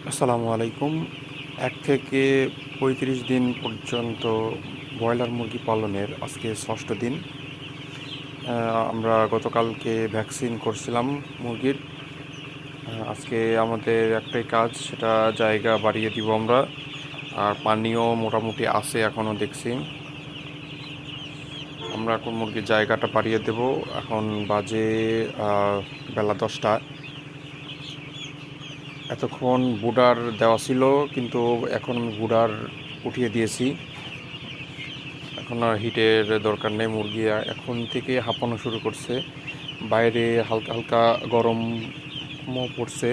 আসসালামু আলাইকুম। ১ থেকে ৩৫ দিন পর্যন্ত ব্রয়লার মুরগি পালনের আজকে ৬ষ্ঠ দিন। আমরা গতকালকে ভ্যাকসিন করছিলাম মুরগির। আজকে আমাদের একটাই কাজ, সেটা জায়গা বাড়িয়ে দিব আমরা। আর পানিও মোটামুটি আছে এখনও দেখছি। আমরা এখন মুরগির জায়গাটা বাড়িয়ে দেব। এখন বাজে বেলা ১০টা। এতক্ষণ বুডার দেওয়া ছিল, কিন্তু এখন আমি বুডার উঠিয়ে দিয়েছি। এখন আর হিটের দরকার নেই। মুরগি এখন থেকে হাঁপানো শুরু করছে, বাইরে হালকা হালকা গরমও পড়ছে।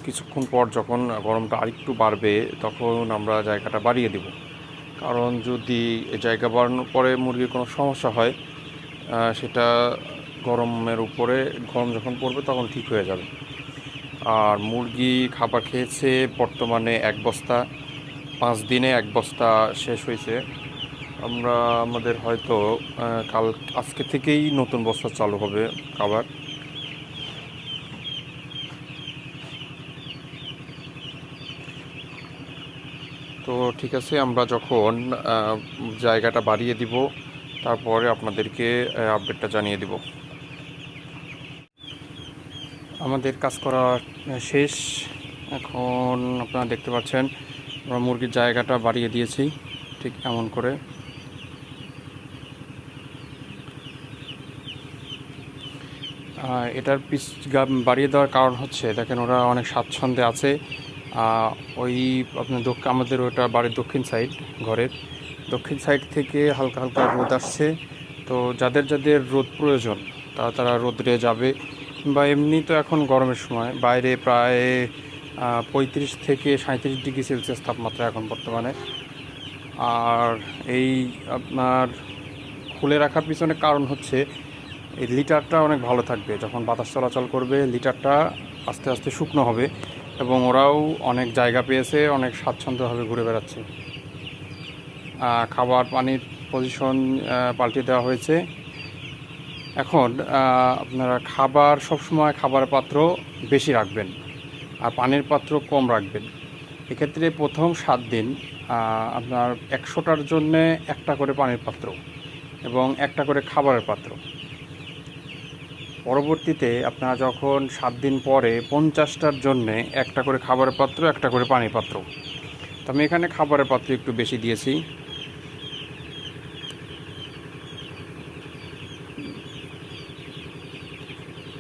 কিছুক্ষণ পর যখন গরমটা আরেকটু বাড়বে, তখন আমরা জায়গাটা বাড়িয়ে দেব। কারণ যদি জায়গা বাড়ানোর পরে মুরগির কোনো সমস্যা হয়, সেটা গরম যখন পড়বে তখন ঠিক হয়ে যাবে। আর মুরগি খাবার খেয়েছে বর্তমানে ১ বস্তা। ৫ দিনে ১ বস্তা শেষ হয়েছে। আমাদের হয়তো আজকে থেকেই নতুন বস্তা চালু হবে খাবার। তো ঠিক আছে, আমরা যখন জায়গাটা বাড়িয়ে দিব, তারপরে আপনাদেরকে আপডেটটা জানিয়ে দিব। আমাদের কাজ করা শেষ। এখন আপনারা দেখতে পাচ্ছেন আমরা মুরগির জায়গাটা বাড়িয়ে দিয়েছি, ঠিক এমন করে। এটার বাড়িয়ে দেওয়ার কারণ হচ্ছে, দেখেন ওরা অনেক স্বাচ্ছন্দ্যে আছে। ওই আপনার আমাদের ওটা বাড়ির দক্ষিণ সাইড, ঘরের দক্ষিণ সাইড থেকে হালকা হালকা রোদ আসছে। তো যাদের যাদের রোদ প্রয়োজন, তারা রোদে যাবে। বা এমনি তো এখন গরমের সময়, বাইরে প্রায় ৩৫ থেকে ৩৭ ডিগ্রি সেলসিয়াস তাপমাত্রা এখন বর্তমানে। আর এই আপনার খুলে রাখার পিছনে কারণ হচ্ছে, এই লিটারটা অনেক ভালো থাকবে। যখন বাতাস চলাচল করবে, লিটারটা আস্তে আস্তে শুকনো হবে এবং ওরাও অনেক জায়গা পেয়েছে, অনেক স্বাচ্ছন্দ্যভাবে ঘুরে বেড়াচ্ছে। খাবার পানির পজিশন পাল্টে দেওয়া হয়েছে। এখন আপনারা সবসময় খাবারের পাত্র বেশি রাখবেন আর পানির পাত্র কম রাখবেন। এক্ষেত্রে প্রথম ৭ দিন আপনার ১০০টার জন্যে একটা করে পানির পাত্র এবং একটা করে খাবারের পাত্র। পরবর্তীতে আপনারা যখন ৭ দিন পরে ৫০টার জন্যে একটা করে খাবারের পাত্র, একটা করে পানির পাত্র। তো আমি এখানে খাবারের পাত্র একটু বেশি দিয়েছি,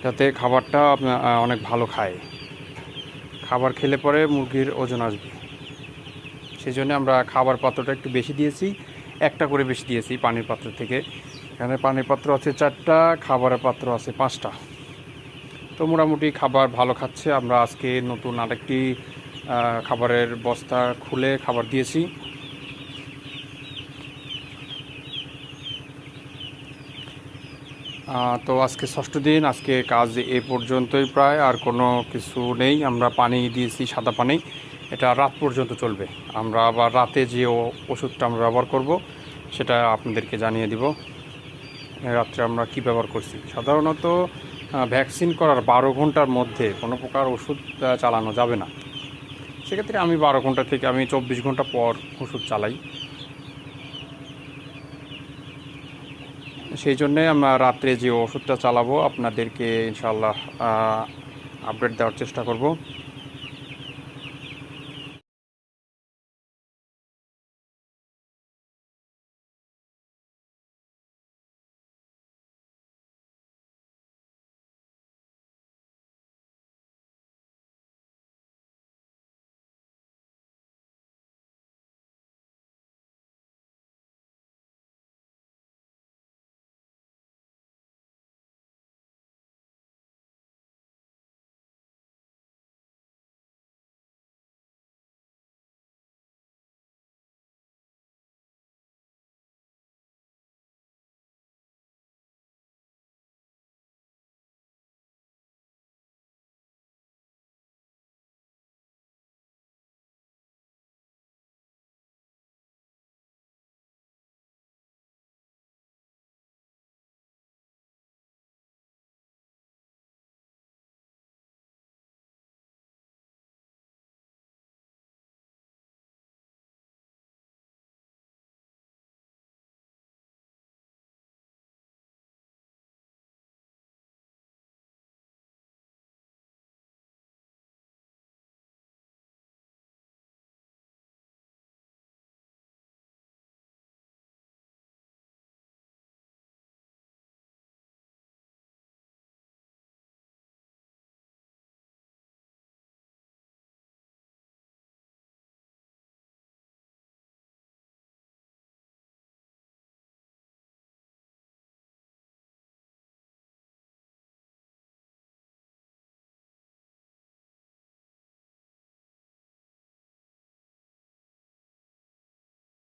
যাতে খাবারটা আপনার অনেক ভালো খায়। খাবার খেলে পরে মুরগির ওজন আসবে, সেই জন্য আমরা খাবার পাত্রটা একটু বেশি দিয়েছি, একটা করে বেশি দিয়েছি পানির পাত্র থেকে। এখানে পানির পাত্র আছে 4টা, খাবারের পাত্র আছে 5টা। তো মোটামুটি খাবার ভালো খাচ্ছে। আমরা আজকে নতুন আরেকটি খাবারের বস্তা খুলে খাবার দিয়েছি। তো আজকে 6ষ্ঠ দিন, আজকে কাজ এ পর্যন্তই প্রায়। আর কোনো কিছু নেই। আমরা পানি দিয়েছি, সাদা পানি, এটা রাত পর্যন্ত চলবে। আমরা আবার রাতে যে ওষুধটা আমরা ব্যবহার করব, সেটা আপনাদেরকে জানিয়ে দিব রাত্রে আমরা কি ব্যবহার করছি। সাধারণত ভ্যাকসিন করার 12 ঘন্টার মধ্যে কোনো প্রকার ওষুধ চালানো যাবে না। সেক্ষেত্রে আমি 12 ঘন্টা থেকে 24 ঘন্টা পর ওষুধ চালাই। সেই জন্যে আমরা রাত্রে যে ওষুধটা চালাবো, আপনাদেরকে ইনশাআল্লাহ আপডেট দেওয়ার চেষ্টা করব।